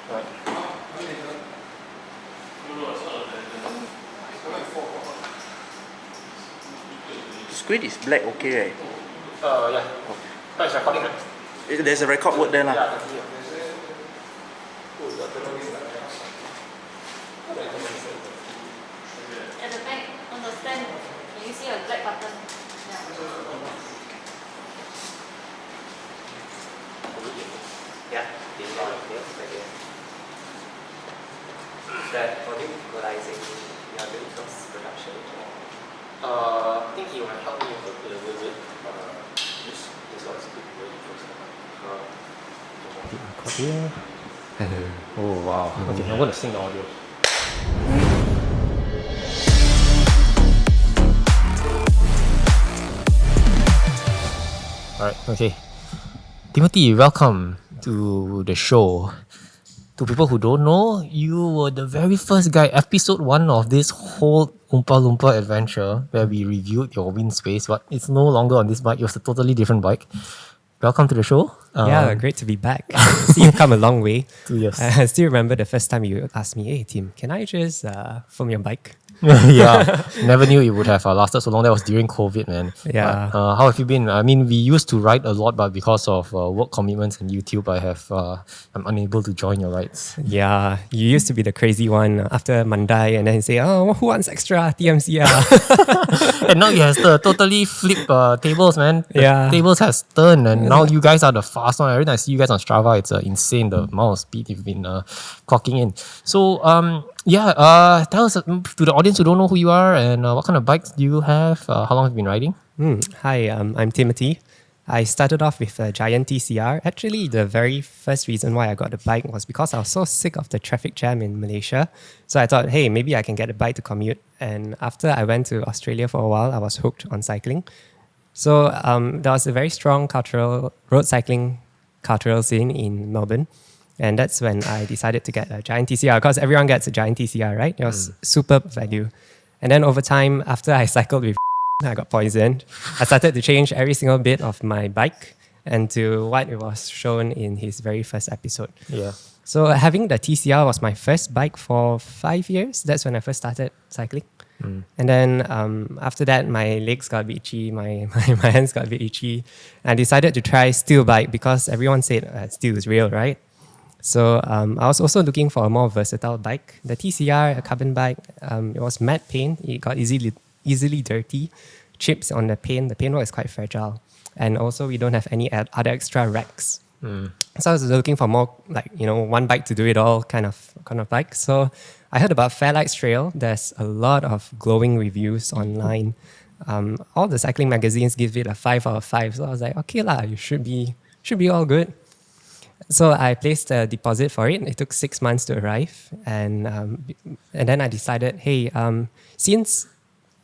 Right. The screen is black, okay, right? Yeah. Oh, it's recording, right? There's a record word there, lah. Yeah. At the back, on the stand, can you see a black button? Yeah. That for equalizing, you are doing post production. I think he will help me with a little bit. This one's really close. Record here. Oh wow. Okay, I'm gonna sing the audio. Alright, okay. Timothy, welcome to the show. To people who don't know, you were the very first guy, episode 1 of this whole Oompa Loompa adventure where we reviewed your wind space, but it's no longer on this bike, it was a totally different bike. Welcome to the show. Yeah, great to be back. See, you've come a long way. 2 years. I still remember the first time you asked me, hey, Tim, can I just film your bike? Yeah, never knew it would have lasted so long. That was during COVID, man. Yeah. How have you been? I mean, we used to ride a lot, but because of work commitments and YouTube, I'm unable to join your rides. Yeah, you used to be the crazy one after Mandai and then you say, oh, who wants extra TMC? And now you have to totally flip tables, man. The tables has turned and now you guys are the fast one. Every time I see you guys on Strava, it's insane the amount of speed you've been clocking in. So, tell us to the audience who don't know who you are and what kind of bikes do you have? How long have you been riding? Hi, I'm Timothy. I started off with a Giant TCR. Actually, the very first reason why I got the bike was because I was so sick of the traffic jam in Malaysia. So I thought, hey, maybe I can get a bike to commute. And after I went to Australia for a while, I was hooked on cycling. So there was a very strong road cycling cultural scene in Melbourne. And that's when I decided to get a Giant TCR because everyone gets a Giant TCR, right? It was superb value. And then over time, after I cycled with I got poisoned, I started to change every single bit of my bike and to what it was shown in his very first episode. Yeah. So having the TCR was my first bike for 5 years. That's when I first started cycling. And then after that, my legs got a bit itchy, my hands got a bit itchy. And I decided to try steel bike because everyone said steel is real, right? So I was also looking for a more versatile bike. The TCR, a carbon bike, it was matte paint. It got easily dirty. Chips on the paintwork is quite fragile. And also we don't have any other extra racks. So I was looking for more one bike to do it all kind of bike. So I heard about Fairlight Strael. There's a lot of glowing reviews online. All the cycling magazines give it a 5 out of 5. So I was like, okay lah, you should be all good. So I placed a deposit for it. It took 6 months to arrive. And then I decided, hey, since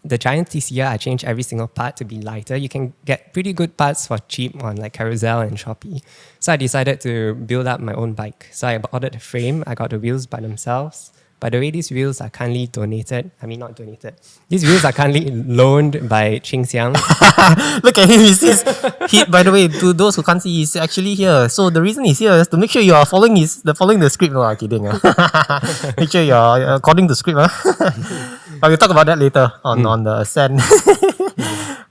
the Giant TCR, I changed every single part to be lighter. You can get pretty good parts for cheap on like Carousel and Shopee. So I decided to build up my own bike. So I ordered a frame. I got the wheels by themselves. By the way, these wheels are kindly donated. I mean, not donated. These wheels are kindly loaned by Ching Xiang. Look at him. By the way, to those who can't see, he's actually here. So the reason he's here is to make sure you are following the script. No, I'm kidding. Make sure you're according to the script. But we'll talk about that later on the Ascent.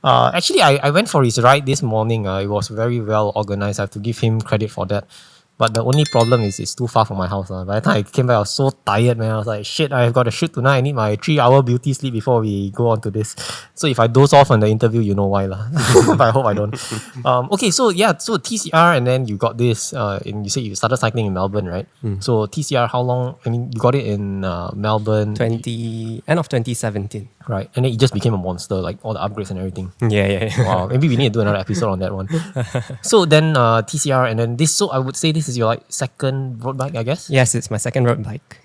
Actually, I went for his ride this morning. It was very well organized. I have to give him credit for that. But the only problem is it's too far from my house. By the time I came back, I was so tired, man. I was like, shit, I've got to shoot tonight. I need my 3-hour beauty sleep before we go on to this. So if I doze off on the interview, you know why. But I hope I don't. Okay, so TCR, and then you got this, you said you started cycling in Melbourne, right? So TCR, how long? I mean, you got it in Melbourne. End of 2017. Right, and then it just became a monster, like all the upgrades and everything. Yeah. Wow, maybe we need to do another episode on that one. So then TCR, and then this. So I would say this is your second road bike, I guess. Yes, it's my second road bike.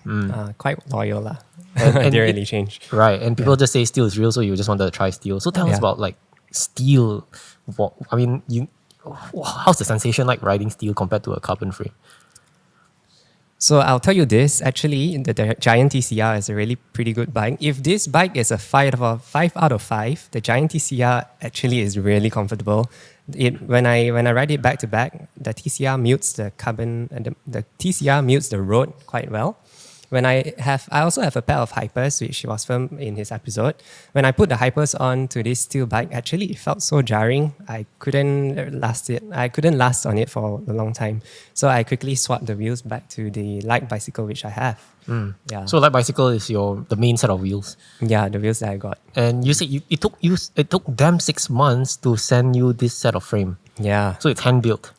Quite loyal lah. Didn't really change. Right, and people just say steel is real, so you just wanted to try steel. So tell us about steel. I mean, how's the sensation like riding steel compared to a carbon frame? So I'll tell you this, actually, the Giant TCR is a really pretty good bike. If this bike is a 5 out of 5, the Giant TCR actually is really comfortable. when I ride it back to back, the TCR mutes the carbon, the TCR mutes the road quite well. I also have a pair of hypers, which was filmed in his episode. When I put the hypers on to this steel bike, actually it felt so jarring. I couldn't last on it for a long time. So I quickly swapped the wheels back to the light bicycle, which I have. Yeah. So light bicycle is the main set of wheels. Yeah, the wheels that I got. And you said it took them 6 months to send you this set of frame. Yeah. So it's hand built.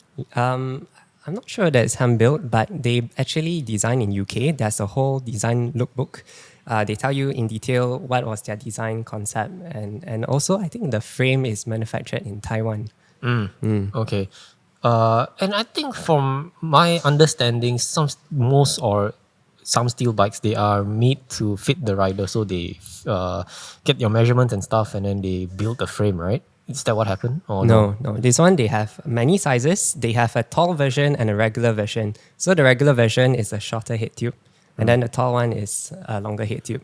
I'm not sure that it's hand built, but they actually designed in UK. There's a whole design lookbook. They tell you in detail what was their design concept, and also I think the frame is manufactured in Taiwan. Okay. And I think from my understanding, some steel bikes, they are made to fit the rider, so they get your measurements and stuff, and then they build the frame, right? Is that what happened? Or No. This one, they have many sizes. They have a tall version and a regular version. So the regular version is a shorter head tube, and then the tall one is a longer head tube.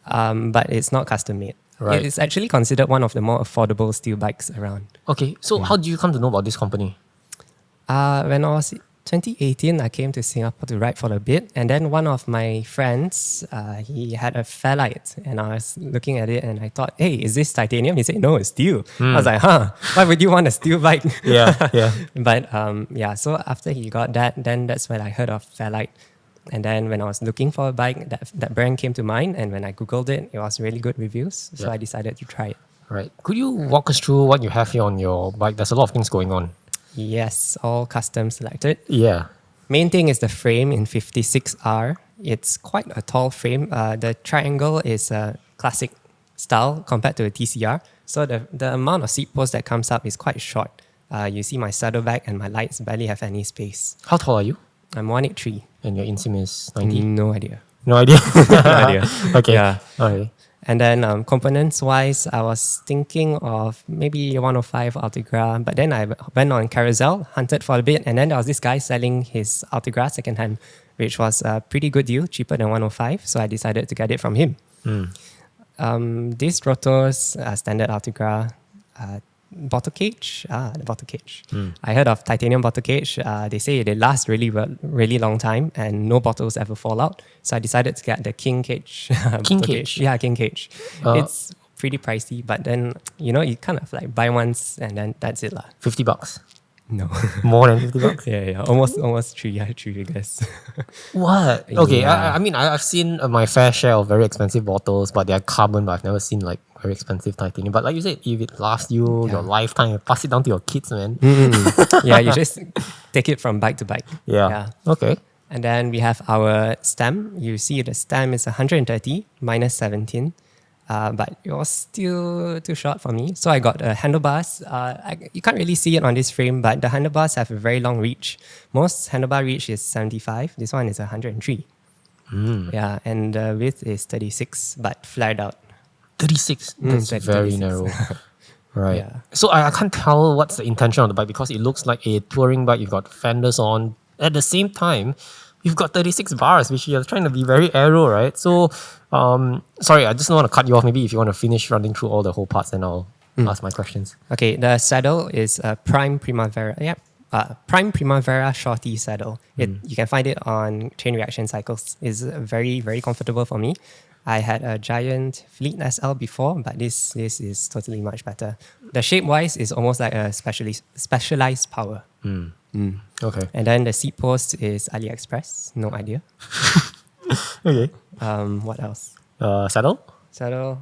But it's not custom made. Right. It's actually considered one of the more affordable steel bikes around. Okay, so how do you come to know about this company? When I was 2018, I came to Singapore to ride for a bit, and then one of my friends, he had a Fairlight, and I was looking at it, and I thought, hey, is this titanium? He said, no, it's steel. I was like, why would you want a steel bike? Yeah. But so after he got that, then that's when I heard of Fairlight. And then when I was looking for a bike, that brand came to mind, and when I Googled it, it was really good reviews, so I decided to try it. Right. Could you walk us through what you have here on your bike? There's a lot of things going on. Yes, all custom selected. Yeah. Main thing is the frame in 56R. It's quite a tall frame. The triangle is a classic style compared to a TCR. So the amount of seat post that comes up is quite short. You see my saddlebag and my lights barely have any space. How tall are you? I'm 183. And your inseam is 90? No idea. No idea. No idea. Okay. Yeah. Okay. And then components-wise, I was thinking of maybe 105 Ultegra, but then I went on Carousel, hunted for a bit, and then there was this guy selling his Ultegra secondhand, which was a pretty good deal, cheaper than 105, so I decided to get it from him. These rotors, standard Ultegra, bottle cage. The bottle cage. I heard of titanium bottle cage. They say they last really long time and no bottles ever fall out. So I decided to get the king cage. King bottle cage? Yeah, king cage. It's pretty pricey, but then, you kind of like buy once and then that's it lah. $50. No. More than $50? Yeah. Almost three figures. What? Okay, Yeah. I mean, I've seen my fair share of very expensive bottles, but they're carbon, but I've never seen like very expensive titanium. But like you said, if it lasts you your lifetime, you pass it down to your kids, man. Yeah, you just take it from bike to bike. Yeah. Okay. And then we have our stem. You see the stem is 130 minus 17. But it was still too short for me. So I got handlebars. You can't really see it on this frame, but the handlebars have a very long reach. Most handlebar reach is 75. This one is 103. Yeah, and the width is 36, but flared out. 36? That's very 36. narrow. Right. Yeah. So I can't tell what's the intention of the bike because it looks like a touring bike. You've got fenders on. At the same time, you've got 36 bars, which you're trying to be very aero, right? So, sorry, I just don't want to cut you off. Maybe if you want to finish running through all the whole parts, then I'll ask my questions. Okay, the saddle is a Prime Primavera. Yep. Prime Primavera Shorty saddle. You can find it on Chain Reaction Cycles. It's very, very comfortable for me. I had a Giant Fleet SL before, but this is totally much better. The shape-wise is almost like a specialized power. Okay. And then the seat post is AliExpress. No idea. Okay. What else? Saddle? Saddle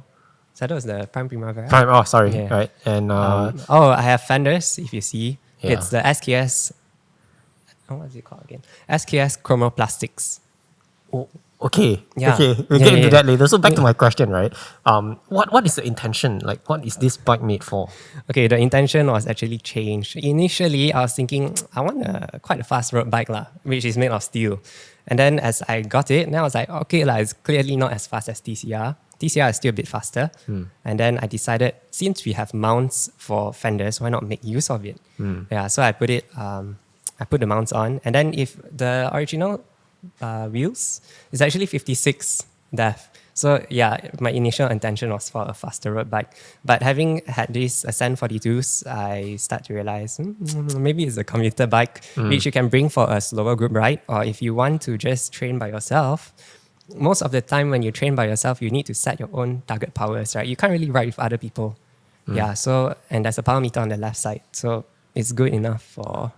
is the Prime Primavera. Prime. Oh, sorry. Yeah. Right. And I have fenders, if you see. Yeah. It's the SKS. What is it called again? SKS Chromoplastics. oh, okay. Yeah. Okay. We'll Yeah, get into yeah. that later. So back to my question, right? What is the intention? Like, what is this bike made for? Okay, the intention was actually changed. Initially, I was thinking, I want quite a fast road bike, which is made of steel. And then as I got it, then I was like, okay, it's clearly not as fast as TCR. TCR is still a bit faster. And then I decided, since we have mounts for fenders, why not make use of it? Yeah, so I put the mounts on. And then if the original wheels is actually 56 depth. So yeah, my initial intention was for a faster road bike. But having had these Ascent 42s, I start to realize maybe it's a commuter bike, which you can bring for a slower group ride. Or if you want to just train by yourself, most of the time when you train by yourself, you need to set your own target powers, right? You can't really ride with other people. Yeah, so, and there's a power meter on the left side. So it's good enough for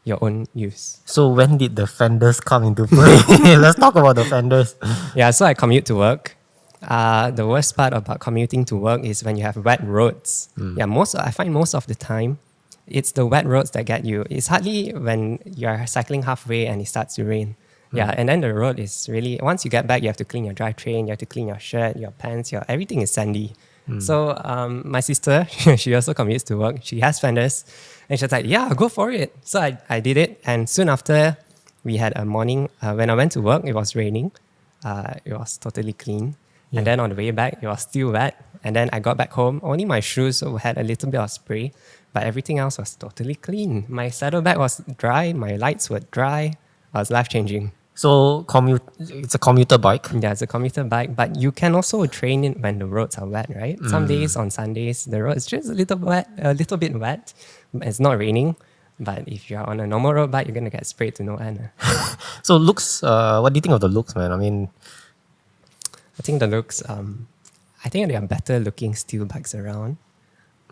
your own use. So when did the fenders come into play? Let's talk about the fenders. Yeah, so I commute to work. The worst part about commuting to work is when you have wet roads. Yeah, I find most of the time, it's the wet roads that get you. It's hardly when you're cycling halfway and it starts to rain. Yeah, and then the road is really, once you get back, you have to clean your drivetrain, you have to clean your shirt, your pants, everything is sandy. So my sister, she also commutes to work. She has fenders. And she's like, yeah, go for it. So I did it. And soon after, we had a morning, when I went to work, it was raining. It was totally clean. Yeah. And then on the way back, it was still wet. And then I got back home. Only my shoes had a little bit of spray, but everything else was totally clean. My saddlebag was dry. My lights were dry. I was life-changing. So it's a commuter bike. Yeah, it's a commuter bike, but you can also train it when the roads are wet, right? Some days on Sundays, the road is just a little bit wet. It's not raining, but if you're on a normal road bike, you're gonna get sprayed to no end. So looks, what do you think of the looks, man? I mean, I think the looks, I think there are better looking steel bikes around,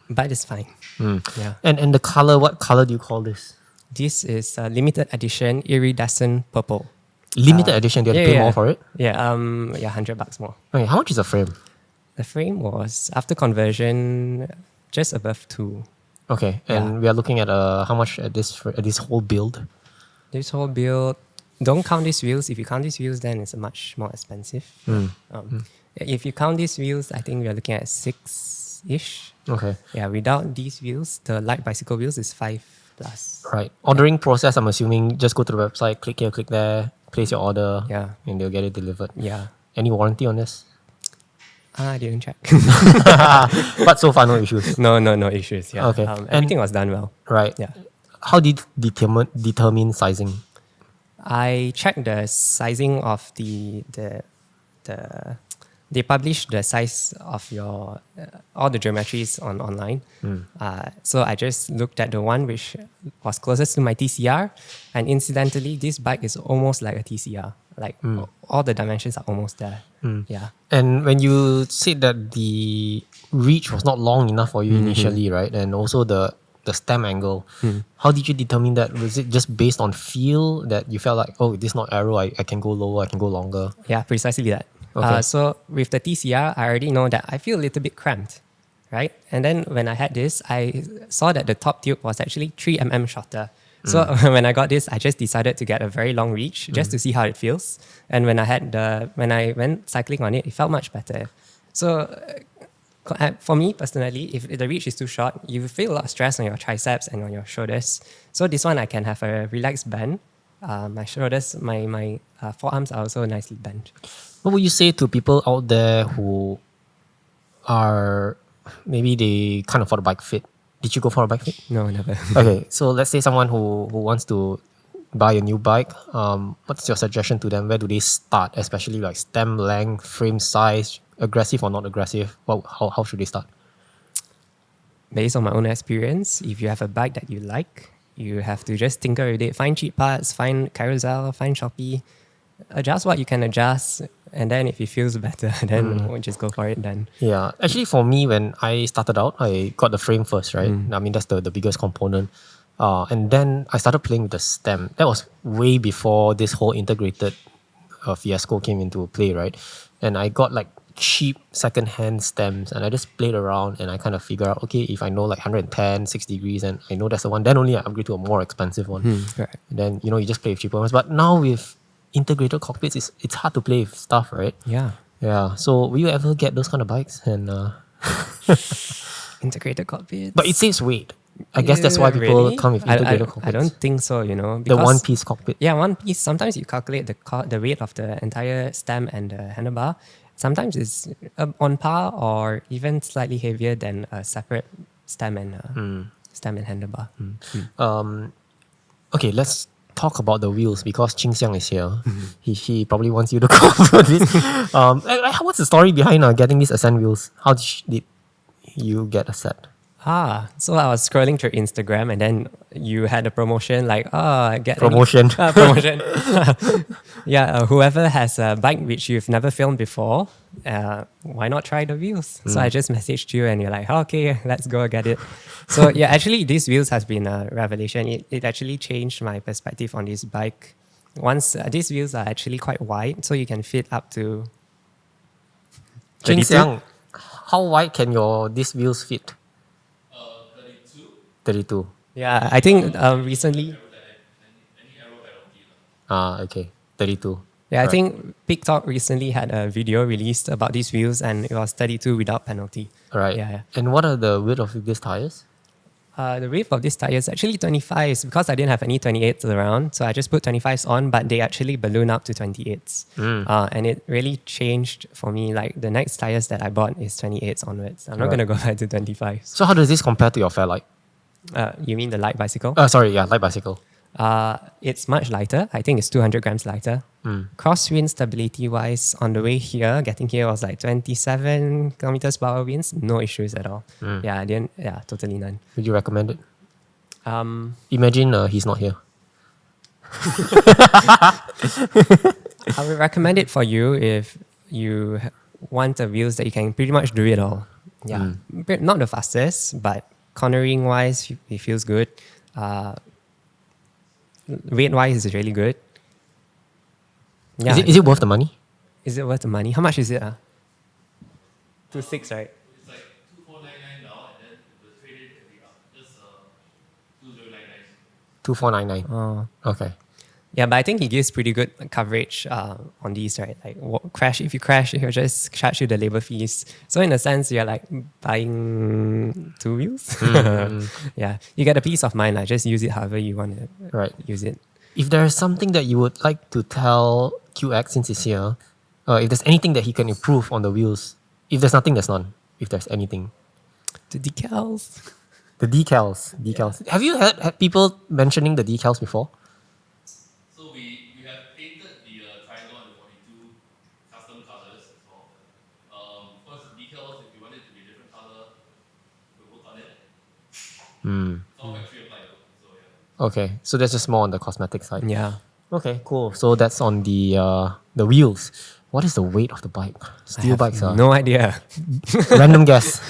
but it's fine. Yeah. And the color, what color do you call this? This is a limited edition iridescent purple. Limited edition, do you have to pay more for it? Yeah, $100 more. Okay, how much is the frame? The frame was, after conversion, just above 2. Okay, and we are looking at how much at this whole build? This whole build, don't count these wheels. If you count these wheels, then it's much more expensive. If you count these wheels, I think we are looking at 6-ish. Okay. Yeah, without these wheels, the light bicycle wheels is 5+. Right. Ordering process, I'm assuming just go to the website, click here, click there, place your order, Yeah. and they'll get it delivered. Yeah. Any warranty on this? I didn't check. But so far, no issues. No issues. Yeah. Okay. Everything was done well. Right. Yeah. How did you determine sizing? I checked the sizing of the they publish the size of your all the geometries online. So I just looked at the one which was closest to my TCR, and incidentally, this bike is almost like a TCR. Like all the dimensions are almost there. Yeah. And when you said that the reach was not long enough for you initially, right? And also the stem angle, how did you determine that? Was it just based on feel that you felt like, oh, this is not arrow, I can go lower, I can go longer? Yeah, precisely that. Okay. So with the TCR, I already know that I feel a little bit cramped, right? And then when I had this, I saw that the top tube was actually 3 mm shorter. So when I got this, I just decided to get a very long reach just to see how it feels. And when I went cycling on it, it felt much better. So for me personally, if the reach is too short, you feel a lot of stress on your triceps and on your shoulders. So this one, I can have a relaxed bend. My shoulders, my forearms are also nicely bent. What would you say to people out there who are, maybe they can't afford a bike fit? Did you go for a bike fit? No, never. Okay, so let's say someone who wants to buy a new bike. What's your suggestion to them? Where do they start? Especially like stem length, frame size, aggressive or not aggressive? How should they start? Based on my own experience, if you have a bike that you like, you have to just tinker with it. Find cheap parts, find Carousel, find Shopee. Adjust what you can adjust, and then if it feels better, then we'll just go for it then. Yeah, actually for me, when I started out, I got the frame first, right? I mean, that's the biggest component. And then I started playing with the stem. That was way before this whole integrated fiasco came into play, right? And I got like cheap second-hand stems, and I just played around, and I kind of figured out, okay, if I know like 110, 6 degrees, and I know that's the one, then only I upgrade to a more expensive one. Correct. And then, you just play with cheaper ones. But now with integrated cockpits, it's hard to play with stuff, right? Yeah. Yeah. So will you ever get those kind of bikes? And Integrated cockpits. but it saves weight. I guess that's why people Really? come with integrated cockpits. I don't think so, The because- one-piece cockpit. Yeah, one piece. Sometimes you calculate the weight of the entire stem and the handlebar. Sometimes it's on par or even slightly heavier than a separate stem and handlebar. Okay, let's talk about the wheels because Ching Xiang is here. He probably wants you to go for this. What's the story behind getting these Ascent wheels? How did you get a set? So I was scrolling through Instagram and then you had a promotion like, get Promotion. promotion. Whoever has a bike which you've never filmed before, why not try the wheels? So I just messaged you and you're like, okay, let's go get it. So yeah, actually these wheels has been a revelation. It actually changed my perspective on this bike. Once these wheels are actually quite wide, so you can fit up to Ching 32. Xiang, how wide can these wheels fit? 32. Yeah, I think recently. Okay. 32. Yeah, I Right. think Big Talk recently had a video released about these wheels and it was 32 without penalty. Right. Yeah. And what are the width of these tires? The width of this tire is actually 25s because I didn't have any 28s around. So I just put 25s on, but they actually balloon up to 28s. And it really changed for me. Like the next tires that I bought is 28s onwards. I'm not going to go back to 25s. So how does this compare to your Fairlight? You mean the light bicycle? Light bicycle. It's much lighter. I think it's 200 grams lighter. Crosswind stability wise, on the way here, getting here was like 27 kilometers per hour winds. No issues at all. Yeah, I didn't. Yeah, totally none. Would you recommend it? Imagine he's not here. I would recommend it for you if you want the wheels that you can pretty much do it all. Yeah, not the fastest, but cornering wise, it feels good. Weight wise, it's really good. Yeah. Is it worth the money? Is it worth the money? How much is it? 2.6, right? It's like 2,499 now, and then the trade-in can be up just 2,099. 2,499. Oh. Okay. Yeah, but I think he gives pretty good coverage on these, right? Like if you crash, he'll just charge you the labor fees. So in a sense, you're like buying two wheels. Yeah, you get a peace of mind. Like just use it however you want to use it. If there is something that you would like to tell QX since he's here, if there's anything that he can improve on the wheels, if there's nothing, there's none. If there's anything. The decals. The decals. Yeah. Have you had people mentioning the decals before? So we have painted the triangle and the 42 custom colors as well. Of course, decals, if you want it to be a different color, we'll work on it. It's all factory applied though, so yeah. Okay, so that's just more on the cosmetic side. Yeah. Okay, cool. So that's on the wheels. What is the weight of the bike? Steel bikes are No idea. random guess.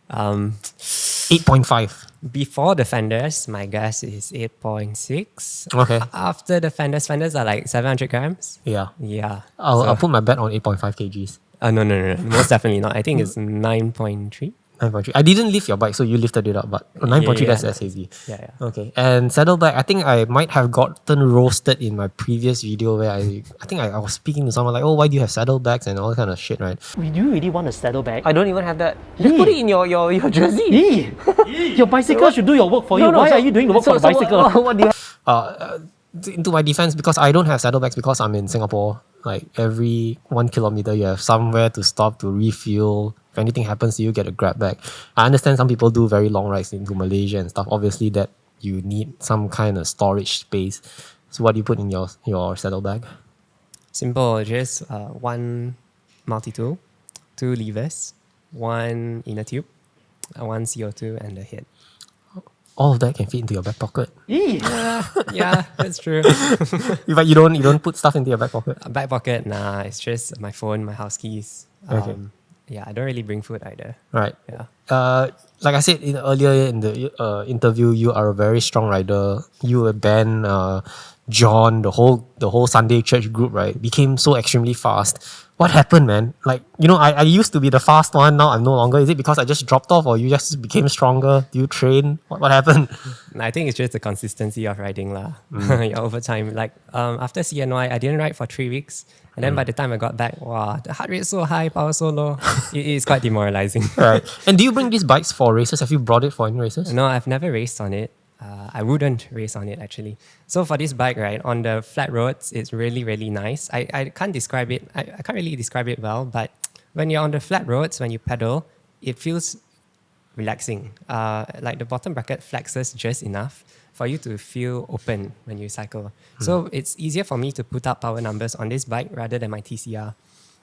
8.5. Before the fenders, my guess is 8.6. Okay. After the fenders are like 700 grams. Yeah. Yeah. I'll put my bet on 8.5 kgs. No. Most definitely not. I think it's 9.3. 9.3. I didn't lift your bike, so you lifted it up, but 9.3, that's heavy. Yeah. Okay. And saddlebag, I think I might have gotten roasted in my previous video where I think I was speaking to someone like, oh, why do you have saddlebags and all that kind of shit, right? Do you really want a saddlebag? I don't even have that. Just put it in your jersey. Your bicycle should do your work for you. Why are you doing the work for the bicycle? What do you have? Into my defense, because I don't have saddlebags because I'm in Singapore, like every 1 kilometer you have somewhere to stop to refuel. If anything happens to you, get a grab bag. I understand some people do very long rides into Malaysia and stuff. Obviously that you need some kind of storage space. So what do you put in your saddlebag? Simple. Just one multi-tool, 2 levers, 1 inner tube, 1 CO2 and the head. All of that can fit into your back pocket. Yeah, that's true. But you don't put stuff into your back pocket. Back pocket, nah. It's just my phone, my house keys. Okay. Yeah, I don't really bring food either. Right. Yeah. Like I said earlier in the interview, you are a very strong rider. You and Ben, John, the whole Sunday church group, right, became so extremely fast. What happened, man? Like, I used to be the fast one. Now I'm no longer. Is it because I just dropped off, or you just became stronger? Do you train? What happened? I think it's just the consistency of riding lah. Yeah, over time. Like after CNY, I didn't ride for 3 weeks. And then by the time I got back, wow, the heart rate is so high, power so low. It's quite demoralizing. Right. And do you bring these bikes for races? Have you brought it for any races? No, I've never raced on it. I wouldn't race on it actually. So for this bike, right, on the flat roads, it's really, really nice. I can't describe it. I can't really describe it well, but when you're on the flat roads, when you pedal, it feels relaxing. Like the bottom bracket flexes just enough for you to feel open when you cycle. So it's easier for me to put up power numbers on this bike rather than my TCR.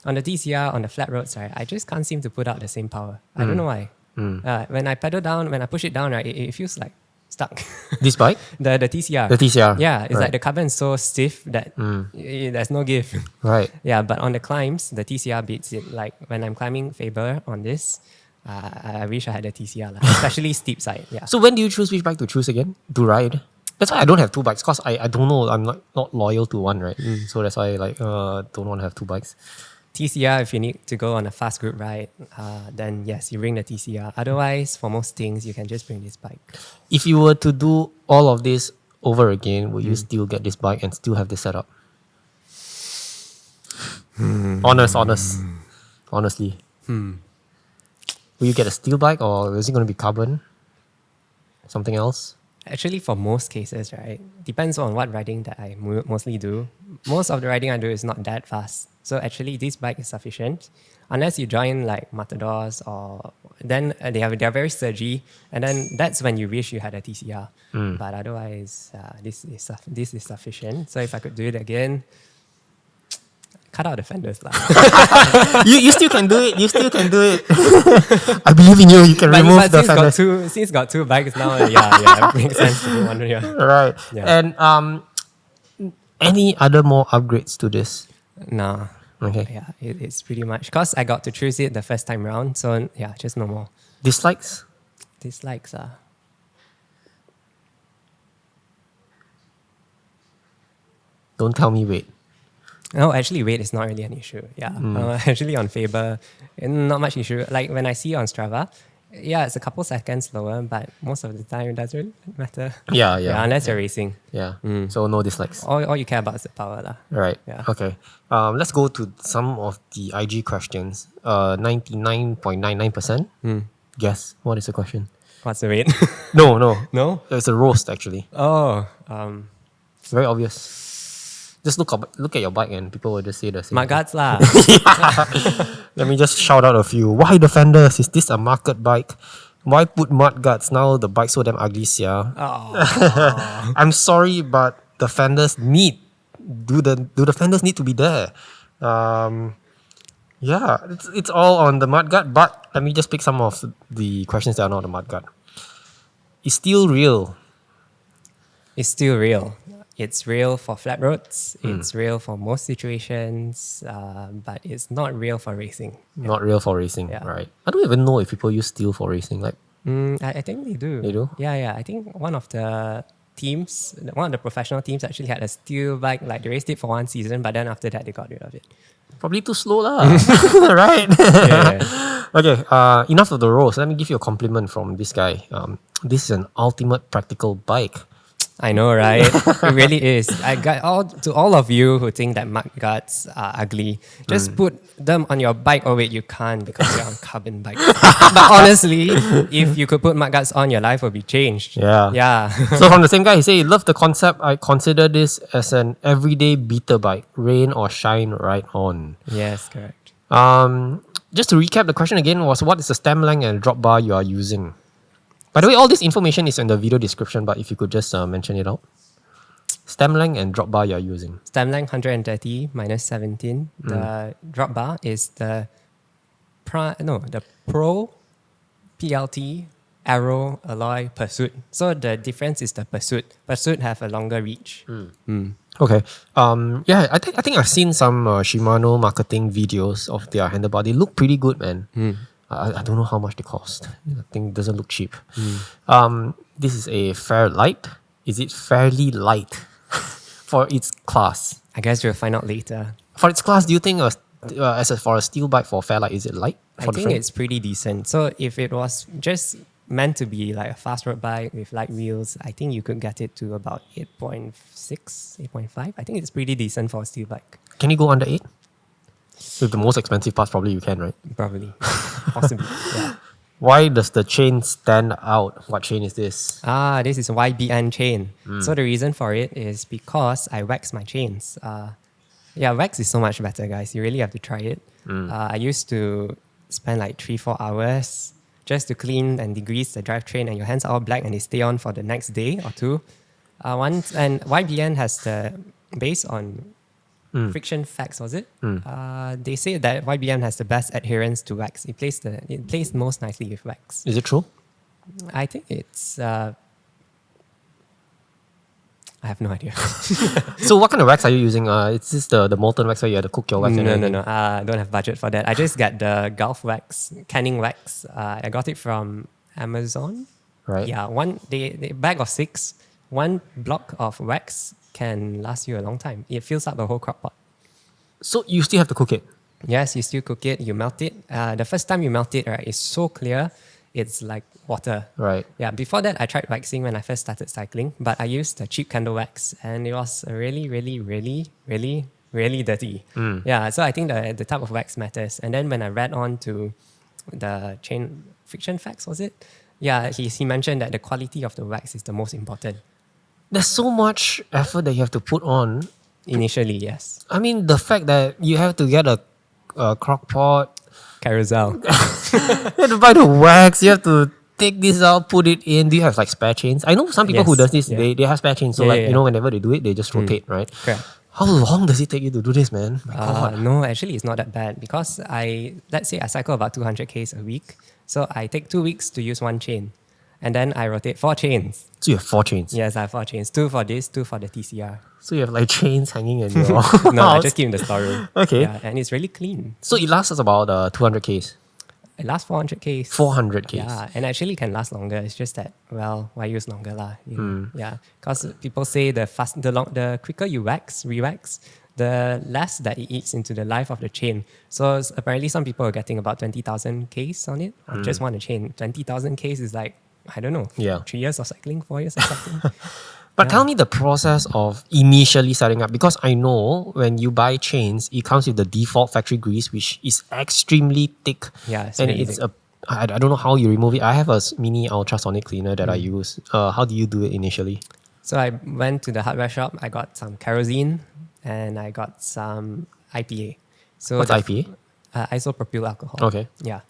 On the TCR, on the flat roads, right, I just can't seem to put out the same power. I don't know why. When I pedal down, when I push it down, right, it feels like stuck. This bike? The TCR. The TCR. Yeah, it's right. like the carbon is so stiff that there's no give. Right. Yeah, but on the climbs, the TCR beats it. Like when I'm climbing Faber on this, I wish I had a TCR, especially steep side. Yeah. So when do you choose which bike to choose again? To ride? That's why I don't have two bikes, because I don't know, I'm not loyal to one, right? So that's why I don't want to have two bikes. TCR, if you need to go on a fast group ride, then yes, you bring the TCR. Otherwise, for most things, you can just bring this bike. If you were to do all of this over again, would you still get this bike and still have this setup? Honestly. Will you get a steel bike, or is it going to be carbon? Something else? Actually, for most cases, right, depends on what riding that I mostly do. Most of the riding I do is not that fast. So actually, this bike is sufficient. Unless you join like Matadors, or then they're very surgy, and then that's when you wish you had a TCR. But otherwise, this is sufficient. So if I could do it again, cut out the fenders lah. you still can do it. You still can do it. I believe in you. You can remove the fenders. Since got two bikes now, it makes sense to do one here. Right. Yeah. And any other more upgrades to this? Nah. Okay. Yeah, it's pretty much because I got to choose it the first time round. So yeah, just no more. Dislikes? Dislikes Don't tell me weight. No, actually, weight is not really an issue. Yeah, actually on Faber, not much issue. Like when I see on Strava, yeah, it's a couple seconds slower, but most of the time it doesn't really matter. Yeah. Unless you're racing. Yeah. So no dislikes. All you care about is the power lah. Right. Yeah. Okay. Let's go to some of the IG questions. 99.99%. Guess what is the question? What's the weight? No. No? It's a roast actually. Oh, Very obvious. Just look at your bike and people will just say the same. mudguards lah. Let me just shout out a few. Why the fenders? Is this a market bike? Why put mudguards? Now the bike's so damn ugly, sia. Oh. I'm sorry, but the fenders do the fenders need to be there? Yeah, it's all on the mudguard, but let me just pick some of the questions that are not on the mudguard. Is steel real? It's still real. It's real for flat roads. It's real for most situations, but it's not real for racing. Not real for racing, Yeah. right? I don't even know if people use steel for racing. Like, I think they do. They do? Yeah. I think one of the professional teams actually had a steel bike. Like they raced it for one season, but then after that they got rid of it. probably too slow lah. Right? Yeah. Okay, enough of the roast. Let me give you a compliment from this guy. This is an ultimate practical bike. I know, right? It really is. I got all of you who think that mudguards are ugly. Just put them on your bike. Oh wait, you can't because you're on carbon bike. But honestly, if you could put mudguards on, your life would be changed. Yeah. So from the same guy, he said he loved the concept. I consider this as an everyday beater bike. Rain or shine, right on. Yes, correct. Just to recap, the question again was, what is the stem length and drop bar you are using? By the way, all this information is in the video description, but if you could just mention it out. Stem length and drop bar you are using. Stem length 130 minus 17. The drop bar is the Pro PLT Aero Alloy Pursuit. So the difference is the Pursuit. Pursuit have a longer reach. Okay. Yeah, I think I've seen some Shimano marketing videos of their handlebar. They look pretty good, man. I don't know how much they cost. I think it doesn't look cheap. This is a Fairlight. Is it fairly light for its class? I guess you'll find out later. For its class, do you think for a steel bike for Fairlight, is it light? I think it's pretty decent. So if it was just meant to be like a fast road bike with light wheels, I think you could get it to about 8.6, 8.5. I think it's pretty decent for a steel bike. Can you go under 8? With the most expensive parts, probably you can, right? Probably. Possibly. Yeah. Why does the chain stand out? What chain is this? This is a YBN chain. So the reason for it is because I wax my chains. Wax is so much better, guys. You really have to try it. I used to spend like 3-4 hours just to clean and degrease the drivetrain, and your hands are all black and they stay on for the next day or two. And YBN has based on friction facts, was it? They say that YBN has the best adherence to wax. It plays most nicely with wax. Is it true? I think it's. I have no idea. So what kind of wax are you using? It's just the molten wax where you have to cook your wax? No. I don't have budget for that. I just got the Gulf wax, canning wax. I got it from Amazon. Right. Yeah, the bag of 6, one block of wax can last you a long time. It fills up the whole crock pot. So you still have to cook it? Yes, you still cook it, you melt it. The first time you melt it, right, it's so clear, it's like water. Right. Yeah, before that, I tried waxing when I first started cycling, but I used the cheap candle wax, and it was really, really, really, really, really dirty. Yeah, so I think the type of wax matters. And then when I read on to the chain friction facts, was it? Yeah, he mentioned that the quality of the wax is the most important. There's so much effort that you have to put on. Initially, yes. I mean, the fact that you have to get a crock pot, Carousel. you have to buy the wax, you have to take this out, put it in. Do you have like spare chains? I know some people who Yes, does this, yeah. they have spare chains. So Yeah. whenever they do it, they just rotate, right? Correct. How long does it take you to do this, man? My God. No, actually, it's not that bad because let's say I cycle about 200 Ks a week. So I take 2 weeks to use one chain. And then I rotate 4 chains. So you have 4 chains. Yes, I have 4 chains. 2 for this, 2 for the TCR. So you have like chains hanging in your No, I house. just keep in the storeroom. Okay. Yeah, and it's really clean. So it lasts us about 200 Ks. It lasts 400 Ks. 400 Ks. Yeah, and actually can last longer. It's just that, well, why use longer lah? Yeah, because people say the quicker you re-wax, the less that it eats into the life of the chain. So apparently some people are getting about 20,000 Ks on it. I just want a chain. 20,000 Ks is like, I don't know, Yeah. 3 years of cycling, 4 years of cycling. But tell me the process of initially setting up, because I know when you buy chains, it comes with the default factory grease, which is extremely thick. Yeah, it's and really it's thick. I don't know how you remove it. I have a mini ultrasonic cleaner that I use. How do you do it initially? So I went to the hardware shop. I got some kerosene and I got some IPA. So What's IPA? Isopropyl alcohol. Okay. Yeah.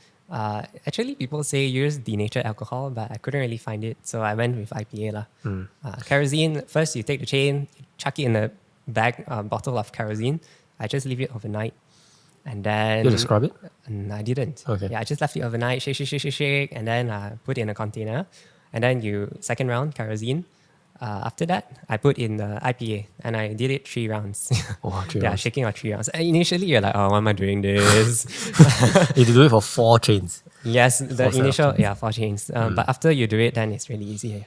Actually, people say use denatured alcohol, but I couldn't really find it, so I went with IPA lah. Kerosene. First, you take the chain, chuck it in a bottle of kerosene. I just leave it overnight, and then You have to scrub it? I didn't. Okay. Yeah, I just left it overnight, shake, and then put it in a container, and then second round kerosene. After that, I put in the IPA and I did it 3 rounds. Oh, 3 Yeah, rounds. shaking out 3 rounds. And initially, you're like, oh, why am I doing this? You do it for 4 chains. Yes, the set of initial, 4 chains. But after you do it, then it's really easy.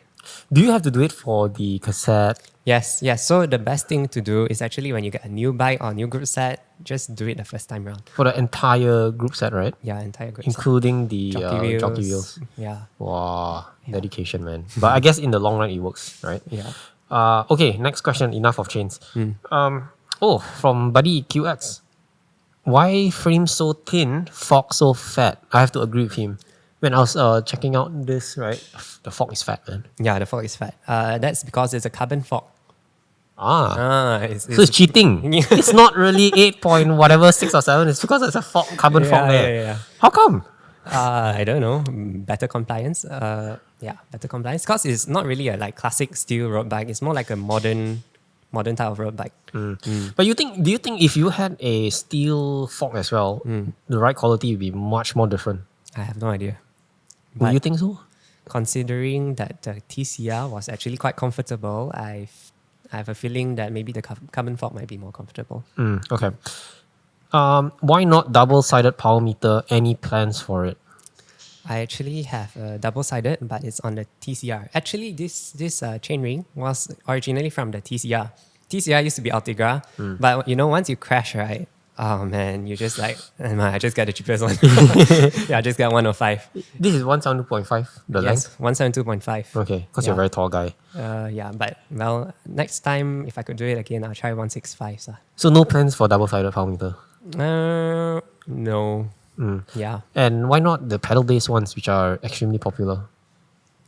Do you have to do it for the cassette? Yes. So the best thing to do is actually when you get a new bike or new group set, just do it the first time round. For the entire group set, right? Yeah, entire group set. Including the jockey wheels. Yeah. Wow, dedication, man. But I guess in the long run, it works, right? Yeah. Okay, next question. Enough of chains. From Buddy QX. Why frame so thin, fork so fat? I have to agree with him. When I was checking out this, right, the fork is fat, man. Yeah, the fork is fat. That's because it's a carbon fork. So it's cheating. It's not really 8 point whatever 6 or 7. It's because it's a carbon fork there. Yeah. How come? I don't know. Better compliance. Better compliance. Because it's not really a classic steel road bike. It's more like a modern type of road bike. But do you think if you had a steel fork as well, the ride quality would be much more different? I have no idea. Would you think so? Considering that the TCR was actually quite comfortable, I have a feeling that maybe the carbon fork might be more comfortable. Okay. Why not double-sided power meter? Any plans for it? I actually have a double-sided, but it's on the TCR. Actually, this chainring was originally from the TCR. TCR used to be Ultegra, but once you crash, right? Oh man, you just like, I just got the cheapest one. Yeah, I just got 105. This is 172.5, the Yes, length? 172.5. Okay, because you're a very tall guy. But next time, if I could do it again, I'll try 165. So no plans for double-sided power meter? No. Yeah. And why not the pedal-based ones, which are extremely popular?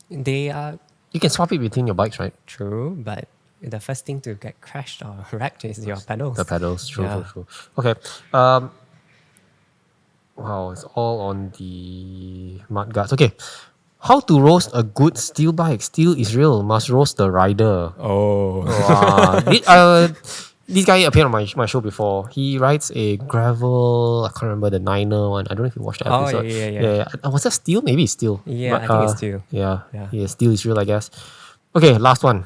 They are You can swap it between your bikes, right? true, but the first thing to get crashed or wrecked is your pedals. The pedals, true. Yeah. Okay. Wow, it's all on the mud guards. Okay. How to roast a good steel bike? Steel is real. Must roast the rider. Oh. Wow. This guy appeared on my show before. He rides a gravel. I can't remember the Niner one. I don't know if you watched the Oh, episode. yeah. Was that steel? Maybe it's steel. Yeah, I think it's steel. Yeah. Yeah. Yeah. Steel is real, I guess. Okay, last one.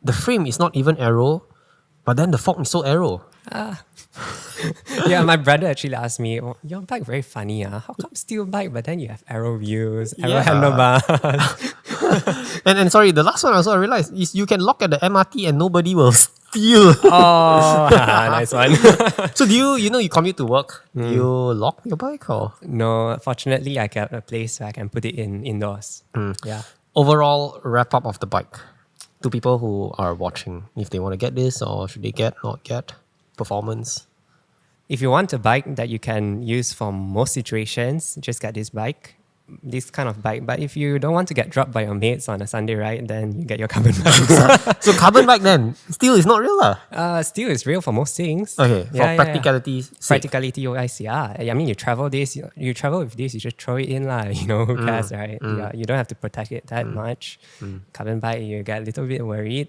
The frame is not even arrow, but then the fork is so arrow. Yeah, my brother actually asked me, "Oh, your bike very funny, ah. How come steel bike, but then you have arrow wheels, arrow Yeah. handlebars?" And sorry, the last one also I realized is you can lock at the MRT and nobody will steal. Oh, nice one. So do you commute to work? Do you lock your bike or? No, fortunately, I got a place where I can put it in indoors. Yeah. Overall wrap up of the bike to people who are watching, if they want to get this or should they not get performance. If you want a bike that you can use for most situations, just get this kind of bike. But if you don't want to get dropped by your mates on a Sunday ride, then you get your carbon bike. So carbon bike then, steel is not real lah. Steel is real for most things. Okay, for practicality's sake. Practicality wise, yeah. I mean, you travel with this, you just throw it in lah. Who cares, right? Yeah, you don't have to protect it that much. Carbon bike, you get a little bit worried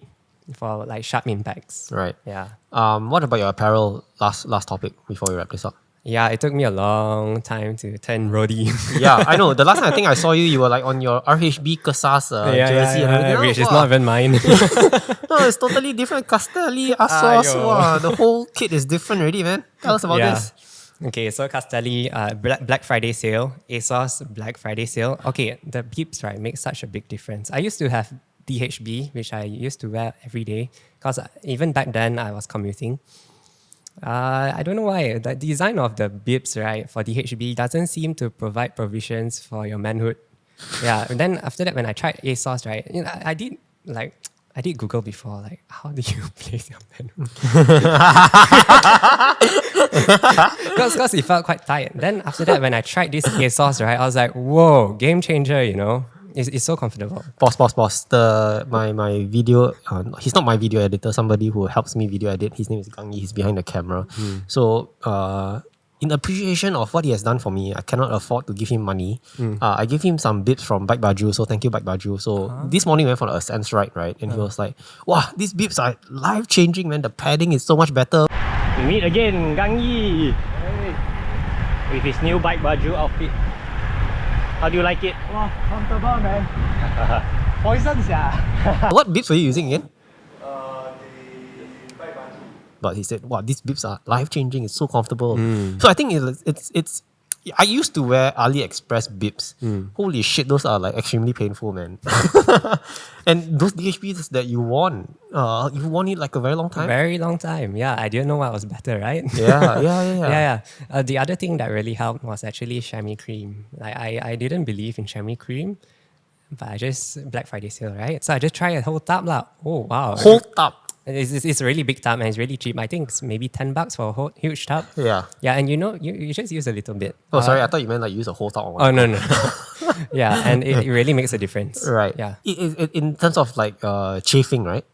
for like sharp impacts. Right. Yeah. What about your apparel? Last topic before we wrap this up. Yeah, it took me a long time to turn roadie. Yeah, I know. The last time I think I saw you were like on your RHB Kesas jersey and everything. Which is not even mine. No, it's totally different. Castelli, Asos, Aiyo. wow, the whole kit is different already, man. Tell us about this. Okay, so Castelli, Black Friday sale, ASOS Black Friday sale. Okay, the beeps, right, make such a big difference. I used to have DHB, which I used to wear every day because even back then I was commuting. I don't know why. The design of the bibs, right, for DHB doesn't seem to provide provisions for your manhood. Yeah, and then after that, when I tried ASOS, right, I did Google before, like, how do you place your manhood? Because it felt quite tight. Then after that, when I tried this ASOS, right, I was like, whoa, game changer, It's so comfortable. Pause. My video, he's not my video editor, somebody who helps me video edit. His name is Gangi, he's behind the camera. So, in appreciation of what he has done for me, I cannot afford to give him money. I gave him some bibs from Bike Baju, so thank you Bike Baju. So this morning we went for the Ascent ride, right? And he was like, wow, these bibs are life-changing, man. The padding is so much better. We meet again, Gangi! With his new Bike Baju outfit. How do you like it? Wow, comfortable, man. Poison, yeah. What bibs were you using again? The bike bungee. But he said, wow, these bibs are life-changing. It's so comfortable. So I think it's I used to wear AliExpress bibs. Holy shit, those are like extremely painful, man. And those DHBs that you worn it like a very long time? Very long time. Yeah, I didn't know what was better, right? Yeah. The other thing that really helped was actually chamois cream. Like I didn't believe in chamois cream, but I just Black Friday sale, right? So I just tried a whole tub lah. Oh wow. Whole tub. It's a really big tub and it's really cheap. I think it's maybe $10 for a whole huge tub. Yeah. Yeah, and you just use a little bit. Oh, sorry, I thought you meant like use a whole tub on one. Oh no. Yeah, and it really makes a difference. Right. Yeah. In terms of like chafing, right?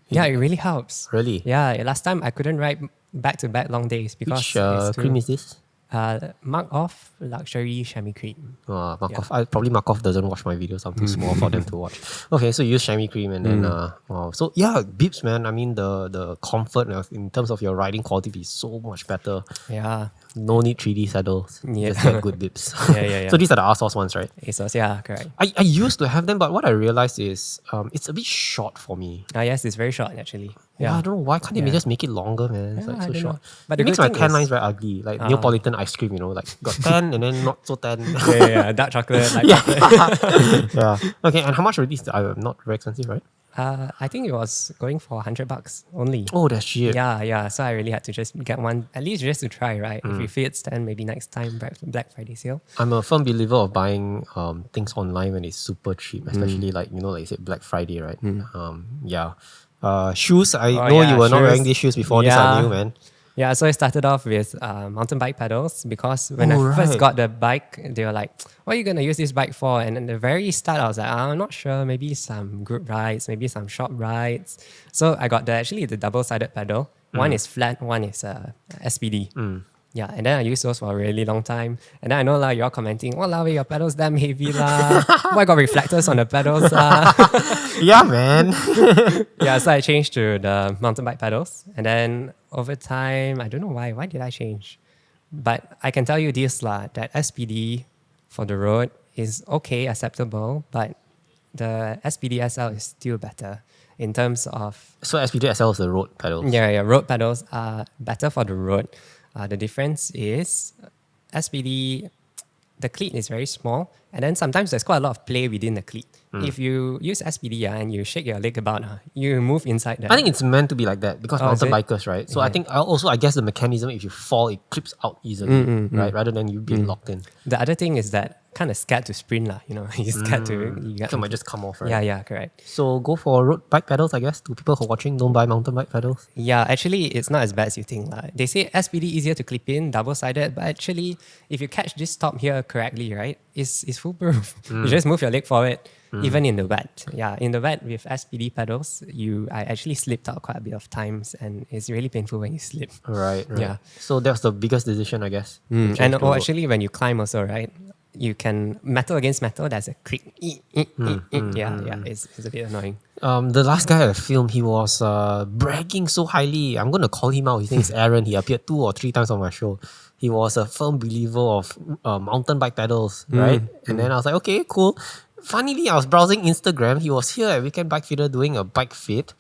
Yeah, it really helps. Really? Yeah, last time I couldn't ride back-to-back long days because Which it's too- cream is this? Mark Off Luxury Chamois Cream. Markov. Probably Markov doesn't watch my videos. I'm too small for them to watch. Okay, so you use chamois cream and then wow. So yeah, bibs, man. I mean the comfort in terms of your riding quality is so much better. Yeah. No need 3D saddles. Yeah. Just get good bibs. Yeah. So these are the Asos ones, right? ASOS, yeah, correct. I used to have them, but what I realized is it's a bit short for me. Yes, it's very short actually. Yeah, Yeah. I don't know why can't they just make it longer, man? It's Yeah, like I so don't short. know. But It the makes good my thing tan is- lines very ugly, like Neapolitan ice cream. Like got tan and then not so tan. Yeah, dark chocolate, light chocolate. Yeah. Okay, and how much were these? Not very expensive, right? I think it was going for $100 only. Oh, that's cheap. Yeah. So I really had to just get one, at least just to try, right? If it fits, then maybe next time Black Friday sale. I'm a firm believer of buying things online when it's super cheap, especially like you said Black Friday, right? Shoes. I know yeah, you were not shoes. wearing these shoes before. These are new, man. Yeah, so I started off with mountain bike pedals because when I first right. got the bike, they were like, what are you going to use this bike for? And at the very start, I was like, I'm not sure, maybe some group rides, maybe some short rides. So I got actually the double-sided pedal. One is flat, one is SPD. Yeah, and then I used those for a really long time. And then I know you're commenting, "Walao, your pedals damn heavy lah. Why got reflectors on the pedals lah?" Yeah, man. Yeah, so I changed to the mountain bike pedals. And then over time, I don't know why. Why did I change? But I can tell you this lah, that SPD for the road is okay, acceptable, but the SPD SL is still better in terms of... So SPD SL is the road pedals. Yeah, road pedals are better for the road. The difference is SPD, the cleat is very small, and then sometimes there's quite a lot of play within the cleat. If you use SPD and you shake your leg about, you move inside that. I think it's meant to be like that because mountain is it? bikers, right? So I think I guess the mechanism, if you fall, it clips out easily, right? Rather than you being locked in. The other thing is that kind of scared to sprint lah. You're scared to... So it might just come off, right? Yeah, correct. So go for road bike pedals, I guess. To people who are watching, don't buy mountain bike pedals. Yeah, actually, it's not as bad as you think lah. They say SPD easier to clip in, double-sided, but actually, if you catch this top here correctly, right, it's foolproof. You just move your leg forward, even in the wet. Yeah, in the wet with SPD pedals, I actually slipped out quite a bit of times, and it's really painful when you slip. Right. Yeah. So that's the biggest decision, I guess. And actually, when you climb also, right, you can metal against metal. There's a creak. Yeah, it's a bit annoying. The last guy I filmed, he was bragging so highly. I'm going to call him out. His name is Aaron. He appeared 2 or 3 times on my show. He was a firm believer of mountain bike pedals, right? And then I was like, okay, cool. Funnily, I was browsing Instagram. He was here at Weekend Bike Fitter doing a bike fit.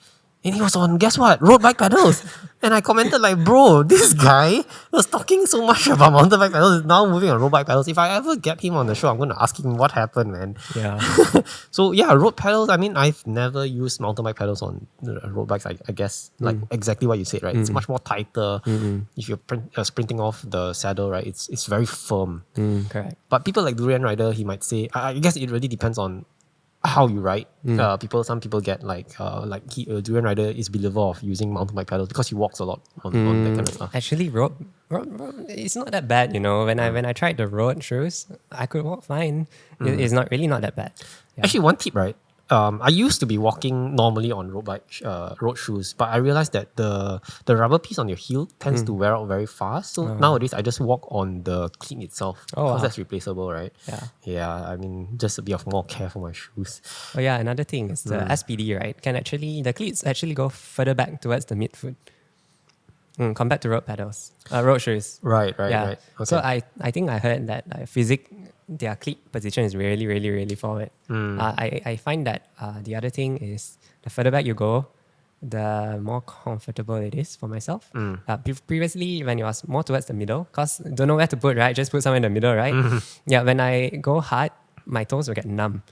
And he was on, guess what? Road bike pedals. And I commented like, bro, this guy was talking so much about mountain bike pedals, is now moving on road bike pedals. If I ever get him on the show, I'm going to ask him what happened, man. Yeah. So yeah, road pedals, I mean, I've never used mountain bike pedals on road bikes, I guess. Like exactly what you said, right? It's much more tighter. If you're sprinting off the saddle, right? It's very firm. Correct. But people like Durian Rider, he might say, I guess it really depends on how you ride. Some people get Durian Rider is believer of using mountain bike pedals because he walks a lot on that kind of stuff. Actually, road, it's not that bad, When I tried the road shoes, I could walk fine. It's not that bad. Yeah. Actually, one tip, right? I used to be walking normally on road shoes, but I realized that the rubber piece on your heel tends to wear out very fast. So nowadays, I just walk on the cleat itself because that's replaceable, right? Yeah. I mean, just a bit of more care for my shoes. Oh yeah, another thing is the SPD, right? The cleats actually go further back towards the midfoot. Compared to road shoes. Right. Yeah. Okay. So I think I heard that their cleat position is really, really, really forward. I find that the other thing is the further back you go, the more comfortable it is for myself. Previously, when it was more towards the middle, because don't know where to put, right? Just put somewhere in the middle, right? Yeah, when I go hard, my toes will get numb.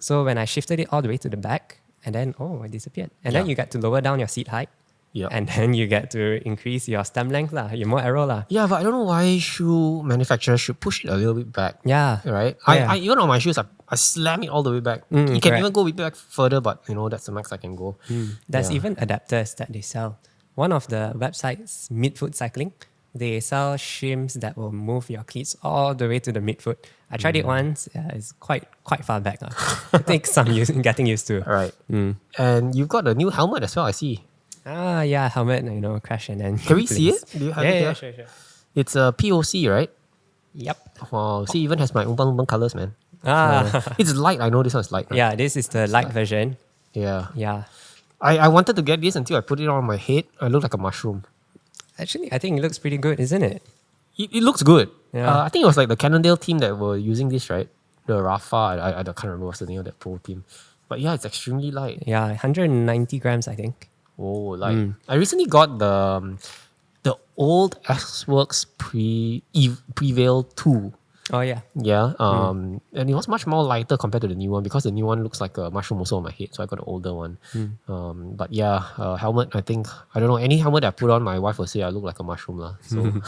So when I shifted it all the way to the back, and then, it disappeared. And then you get to lower down your seat height. Yeah. And then you get to increase your stem length, your more arrow. Yeah, but I don't know why shoe manufacturers should push it a little bit back. Yeah. Right? Yeah. I even on my shoes, I slam it all the way back. You can correct. even go a bit back further, but that's the max I can go. There's even adapters that they sell. One of the websites, Midfoot Cycling, they sell shims that will move your cleats all the way to the midfoot. I tried it once. It's quite far back. It takes some getting used to. All right. And you've got a new helmet as well, I see. Yeah, helmet, crash and then... Can we see it? Do you have it here? Yeah, sure. It's a POC, right? Yep. Wow. See, even has my Oompa Loompa colors, man. Ah. It's light. I know this one's light. Right? Yeah, this is the light version. Yeah. Yeah. I wanted to get this until I put it on my head. I look like a mushroom. Actually, I think it looks pretty good, isn't it? It looks good. Yeah. I think it was like the Cannondale team that were using this, right? The Rafa. I can't remember what's the name of that pro team. But yeah, it's extremely light. Yeah, 190 grams, I think. Oh, light. I recently got the old S-Works Prevail 2. Oh, yeah. Yeah. And it was much more lighter compared to the new one because the new one looks like a mushroom also on my head. So I got an older one. But yeah, helmet, I don't know, any helmet I put on, my wife will say I look like a mushroom. So,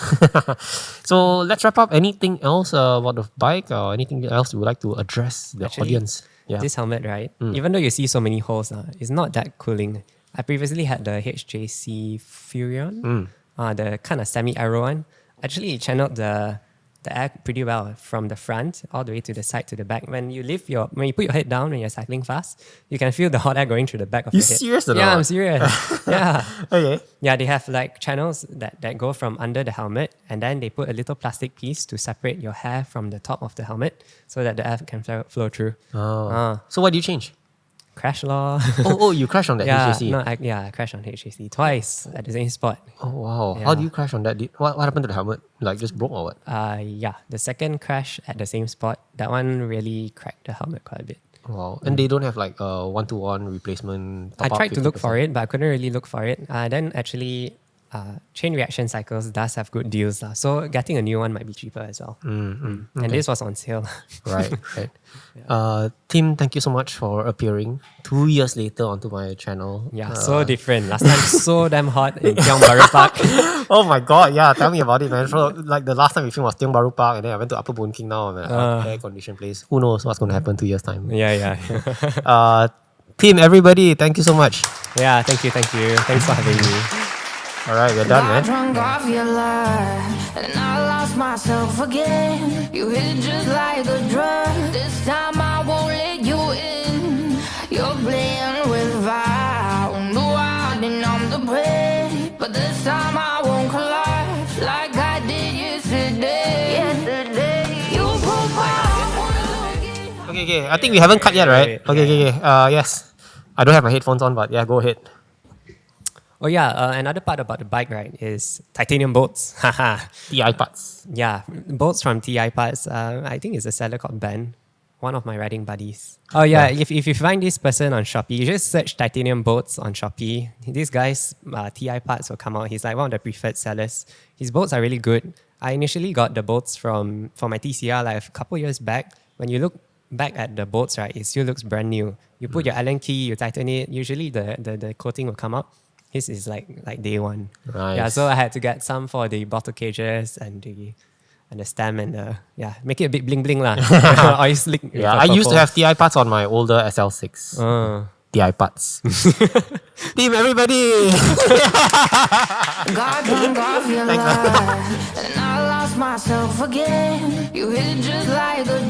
so let's wrap up. Anything else about the bike or anything else you would like to address the audience? Yeah. This helmet, right? Even though you see so many holes, it's not that cooling. I previously had the HJC Furion, the kind of semi-aero one. Actually, it channeled the the air pretty well from the front all the way to the side to the back. When you put your head down when you're cycling fast, you can feel the hot air going through the back of You your head. serious or Yeah, not? I'm serious. Yeah. Okay. Yeah, they have like channels that go from under the helmet, and then they put a little plastic piece to separate your hair from the top of the helmet so that the air can flow through. Oh. So what do you change? Crash law. Oh, you crashed on that HJC. I crashed on HJC twice at the same spot. Oh wow. Yeah. How do you crash on that? What happened to the helmet? Like just broke or what? Yeah, the second crash at the same spot, that one really cracked the helmet quite a bit. Wow. And they don't have like a 1-to-1 replacement. I tried to look for it, but I couldn't really look for it. Then actually, chain reaction cycles does have good deals. So getting a new one might be cheaper as well. And this was on sale. Right. Tim, thank you so much for appearing 2 years later onto my channel. Yeah, so different. Last time, so damn hot in Tiong Bahru Park. Oh my god, yeah, tell me about it, man. So, like the last time we filmed was Tiong Bahru Park, and then I went to Upper Boon King now, man. Air conditioned place. Who knows what's going to happen 2 years' time? Yeah. Team, everybody, thank you so much. Yeah, thank you. Thanks for having me. All right, we're done, man. Drunk off your life, and I lost myself again. You hit just like a drug. This time I won't let you in. You're playing with fire. No, I didn't numb the prey, but this time I won't collapse like I did yesterday. You broke my heart. Okay. I think we haven't cut yet, right? Okay. Yes. I don't have my headphones on, but yeah, go ahead. Oh yeah, another part about the bike, right, is titanium bolts. Haha. TI parts. Yeah, bolts from TI parts. I think it's a seller called Ben, one of my riding buddies. Oh yeah, if you find this person on Shopee, you just search titanium bolts on Shopee. This guy's TI parts will come out. He's like one of the preferred sellers. His bolts are really good. I initially got the bolts for my TCR like a couple years back. When you look back at the bolts, right, it still looks brand new. You put your Allen key, you tighten it. Usually the coating will come up. His is like day one. Nice. Yeah, so I had to get some for the bottle cages and the stem and make it a bit bling bling lah. Oil slick. Yeah, I used to have TI parts on my older SL6. TI parts. Team, everybody! Got drunk off your life, and I lost myself again. You hit just like a